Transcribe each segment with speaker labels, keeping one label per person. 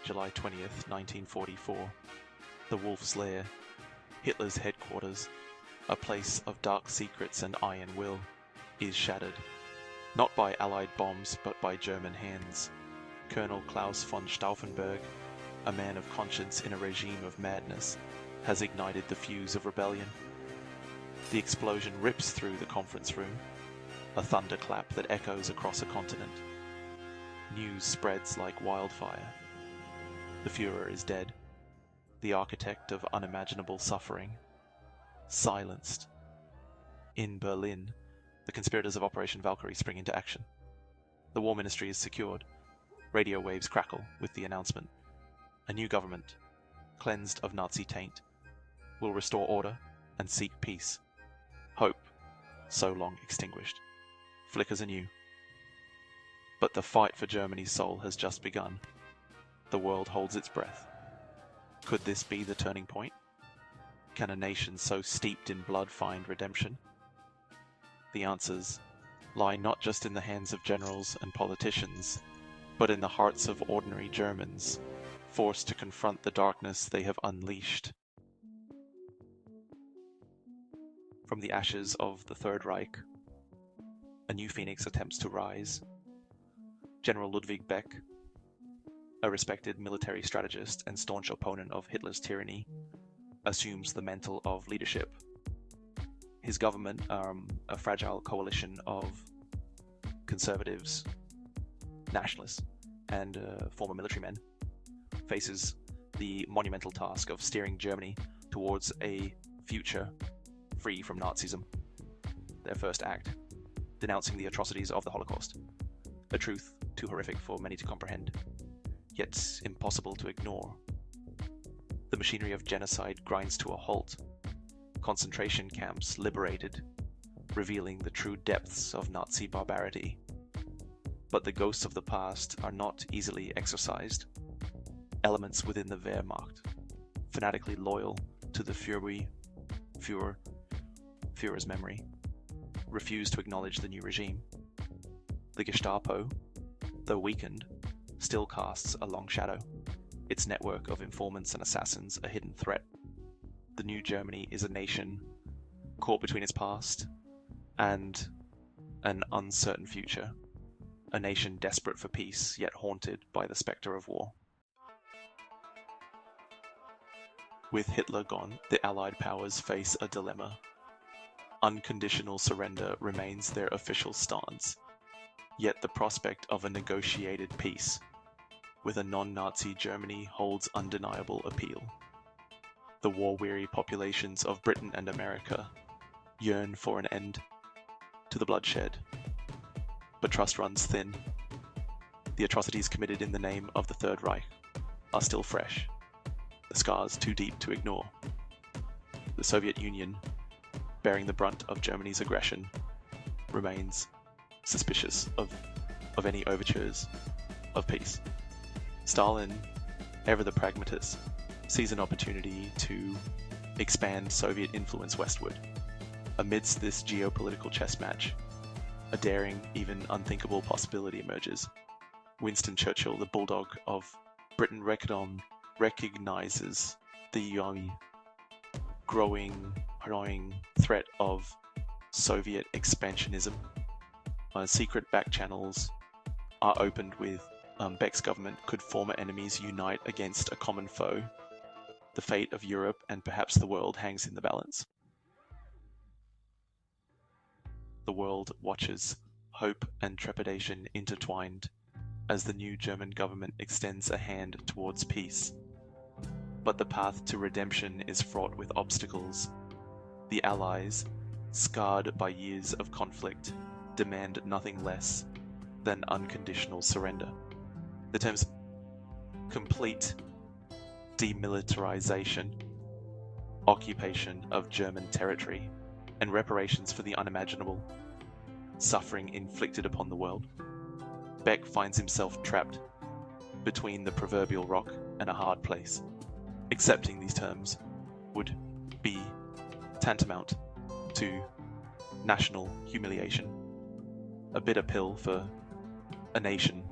Speaker 1: July 20th, 1944, the Wolf's Lair, Hitler's headquarters, a place of dark secrets and iron will, is shattered, not by Allied bombs but by German hands. Colonel Klaus von Stauffenberg, a man of conscience in a regime of madness, has ignited the fuse of rebellion. The explosion rips through the conference room, a thunderclap that echoes across a continent. News spreads like wildfire. The Führer is dead, the architect of unimaginable suffering, silenced. In Berlin, the conspirators of Operation Valkyrie spring into action. The War Ministry is secured. Radio waves crackle with the announcement. A new government, cleansed of Nazi taint, will restore order and seek peace. Hope, so long extinguished, flickers anew. But the fight for Germany's soul has just begun. The world holds its breath. Could this be the turning point? Can a nation so steeped in blood find redemption? The answers lie not just in the hands of generals and politicians, but in the hearts of ordinary Germans, forced to confront the darkness they have unleashed. From the ashes of the Third Reich, a new phoenix attempts to rise. General Ludwig Beck, a respected military strategist and staunch opponent of Hitler's tyranny, assumes the mantle of leadership. His government, a fragile coalition of conservatives, nationalists, and former military men, faces the monumental task of steering Germany towards a future free from Nazism. Their first act, denouncing the atrocities of the Holocaust, a truth too horrific for many to comprehend, yet impossible to ignore. The machinery of genocide grinds to a halt. Concentration camps liberated, revealing the true depths of Nazi barbarity. But the ghosts of the past are not easily exorcised. Elements within the Wehrmacht, fanatically loyal to the Führer's memory, refuse to acknowledge the new regime. The Gestapo, though weakened, still casts a long shadow, its network of informants and assassins a hidden threat. The new Germany is a nation caught between its past and an uncertain future, a nation desperate for peace yet haunted by the spectre of war. With Hitler gone, the Allied powers face a dilemma. Unconditional surrender remains their official stance, yet the prospect of a negotiated peace with a non-Nazi Germany holds undeniable appeal. The war-weary populations of Britain and America yearn for an end to the bloodshed, but trust runs thin. The atrocities committed in the name of the Third Reich are still fresh, the scars too deep to ignore. The Soviet Union, bearing the brunt of Germany's aggression, remains suspicious of any overtures of peace. Stalin, ever the pragmatist, sees an opportunity to expand Soviet influence westward. Amidst this geopolitical chess match, a daring, even unthinkable possibility emerges. Winston Churchill, the bulldog of Britain, recognizes the growing threat of Soviet expansionism. Secret back channels are opened with Beck's government. Could former enemies unite against a common foe? The fate of Europe and perhaps the world hangs in the balance. The world watches, hope and trepidation intertwined, as the new German government extends a hand towards peace. But the path to redemption is fraught with obstacles. The Allies, scarred by years of conflict, demand nothing less than unconditional surrender. The terms complete demilitarization, occupation of German territory, and reparations for the unimaginable suffering inflicted upon the world. Beck finds himself trapped between the proverbial rock and a hard place. Accepting these terms would be tantamount to national humiliation, a bitter pill for a nation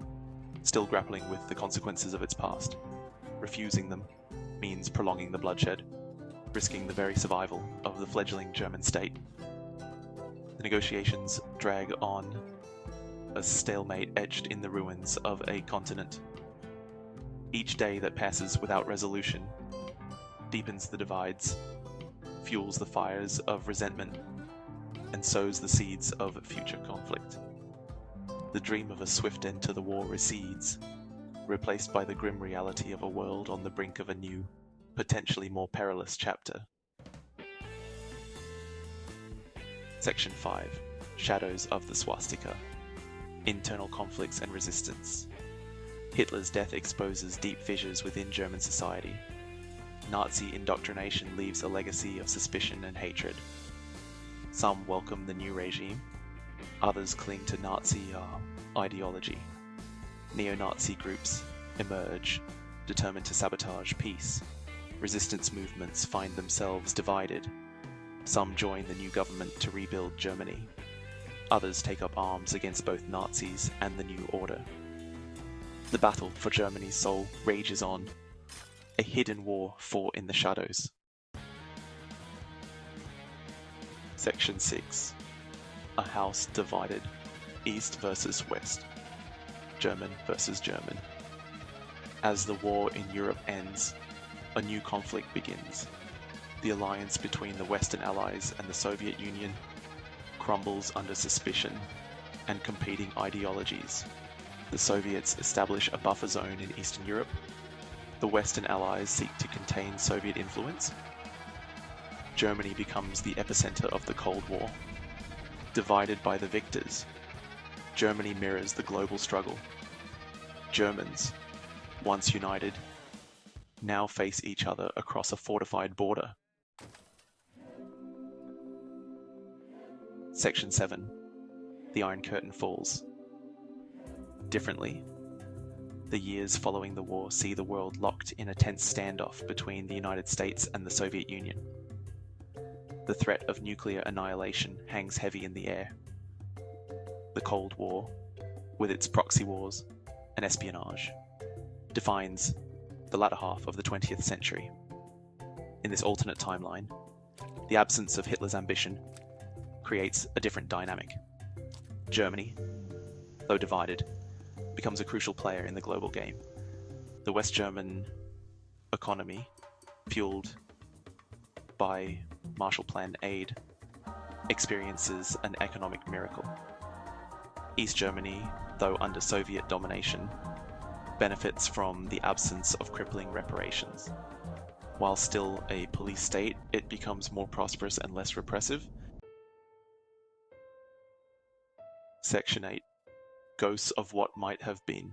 Speaker 1: still grappling with the consequences of its past. Refusing them means prolonging the bloodshed, risking the very survival of the fledgling German state. The negotiations drag on, a stalemate etched in the ruins of a continent. Each day that passes without resolution deepens the divides, fuels the fires of resentment, and sows the seeds of future conflict. The dream of a swift end to the war recedes, replaced by the grim reality of a world on the brink of a new, potentially more perilous chapter. Section 5. Shadows of the Swastika. Internal conflicts and resistance. Hitler's death exposes deep fissures within German society. Nazi indoctrination leaves a legacy of suspicion and hatred. Some welcome the new regime, others cling to Nazi ideology. Neo-Nazi groups emerge, determined to sabotage peace. Resistance movements find themselves divided. Some join the new government to rebuild Germany. Others take up arms against both Nazis and the new order. The battle for Germany's soul rages on, a hidden war fought in the shadows. Section 6. A house divided, East versus West, German versus German. As the war in Europe ends, a new conflict begins. The alliance between the Western Allies and the Soviet Union crumbles under suspicion and competing ideologies. The Soviets establish a buffer zone in Eastern Europe. The Western Allies seek to contain Soviet influence. Germany becomes the epicenter of the Cold War. Divided by the victors, Germany mirrors the global struggle. Germans, once united, now face each other across a fortified border. Section 7. The Iron Curtain falls. Differently, the years following the war see the world locked in a tense standoff between the United States and the Soviet Union. The threat of nuclear annihilation hangs heavy in the air. The Cold War, with its proxy wars and espionage, defines the latter half of the 20th century. In this alternate timeline, the absence of Hitler's ambition creates a different dynamic. Germany, though divided, becomes a crucial player in the global game. The West German economy, fueled by Marshall Plan aid, experiences an economic miracle. East Germany, though under Soviet domination, benefits from the absence of crippling reparations. While still a police state, it becomes more prosperous and less repressive. Section 8. Ghosts of what might have been.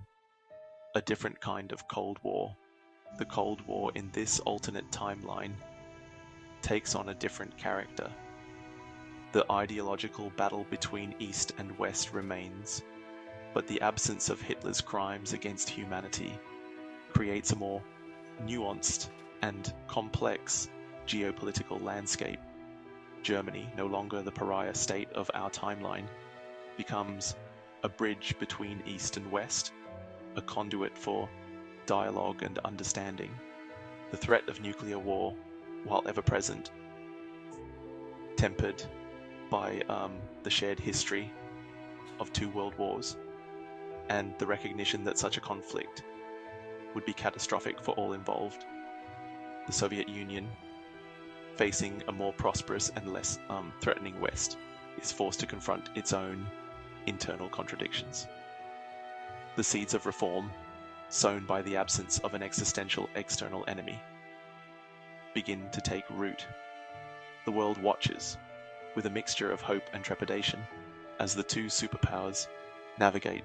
Speaker 1: A different kind of Cold War. The Cold War in this alternate timeline takes on a different character. The ideological battle between East and West remains, but the absence of Hitler's crimes against humanity creates a more nuanced and complex geopolitical landscape. Germany, no longer the pariah state of our timeline, becomes a bridge between East and West, a conduit for dialogue and understanding. The threat of nuclear war, while ever present, tempered by the shared history of 2 world wars and the recognition that such a conflict would be catastrophic for all involved. The Soviet Union, facing a more prosperous and less threatening West, is forced to confront its own internal contradictions. The seeds of reform, sown by the absence of an existential external enemy, begin to take root. The world watches, with a mixture of hope and trepidation, as the 2 superpowers navigate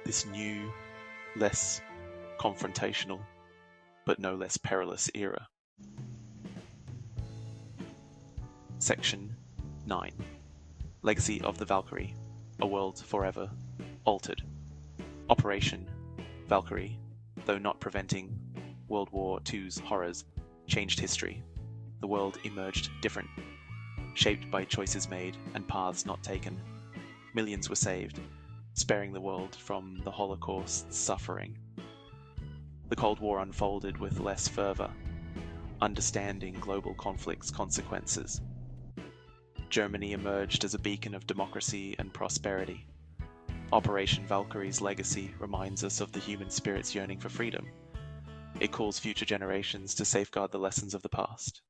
Speaker 1: this new, less confrontational, but no less perilous era. Section 9. Legacy of the Valkyrie, a world forever altered. Operation Valkyrie, though not preventing World War II's horrors, changed history. The world emerged different, shaped by choices made and paths not taken. Millions were saved, sparing the world from the Holocaust's suffering. the Cold War unfolded with less fervor, understanding global conflict's consequences. Germany emerged as a beacon of democracy and prosperity. Operation Valkyrie's legacy reminds us of the human spirit's yearning for freedom. It calls future generations to safeguard the lessons of the past.